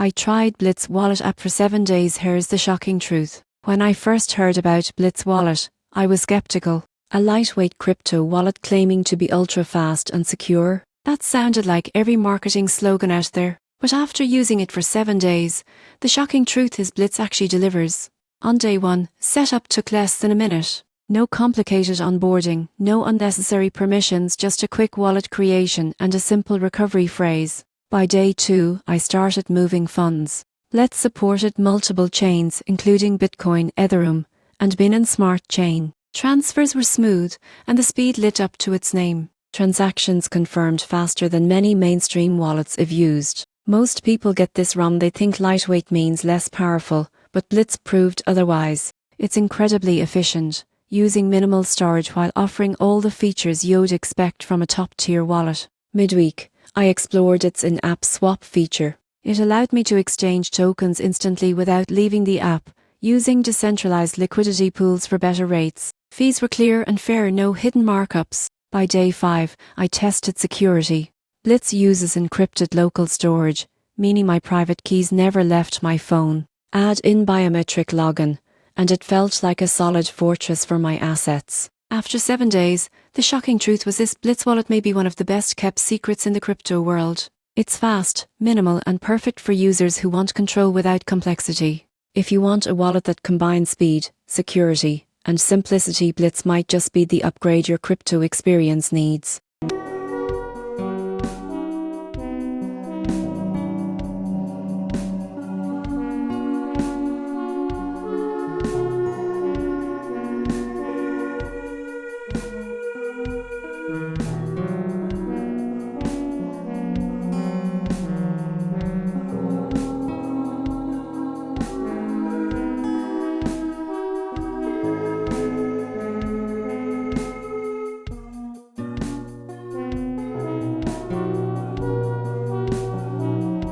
I tried Blitz Wallet app for 7 days. Here's the shocking truth. When I first heard about Blitz Wallet, I was skeptical. A lightweight crypto wallet claiming to be ultra fast and secure? That sounded like every marketing slogan out there. But after using it for 7 days, the shocking truth is Blitz actually delivers. On day 1, setup took less than a minute. No complicated onboarding, no unnecessary permissions, just a quick wallet creation and a simple recovery phrase. By day 2, I started moving funds. Blitz supported multiple chains, including Bitcoin, Ethereum, and Binance Smart Chain. Transfers were smooth, and the speed lit up to its name. Transactions confirmed faster than many mainstream wallets have used. Most people get this wrong. They think lightweight means less powerful, but Blitz proved otherwise. It's incredibly efficient, using minimal storage while offering all the features you'd expect from a top-tier wallet. Midweek, I explored its in-app swap feature. It allowed me to exchange tokens instantly without leaving the app, using decentralized liquidity pools for better rates. Fees were clear and fair, no hidden markups. By day 5, I tested security. Blitz uses encrypted local storage, meaning my private keys never left my phone. Add in biometric login, and it felt like a solid fortress for my assets. After 7 days, the shocking truth was this: Blitz Wallet may be one of the best kept secrets in the crypto world. It's fast, minimal, and perfect for users who want control without complexity. If you want a wallet that combines speed, security, and simplicity, Blitz might just be the upgrade your crypto experience needs.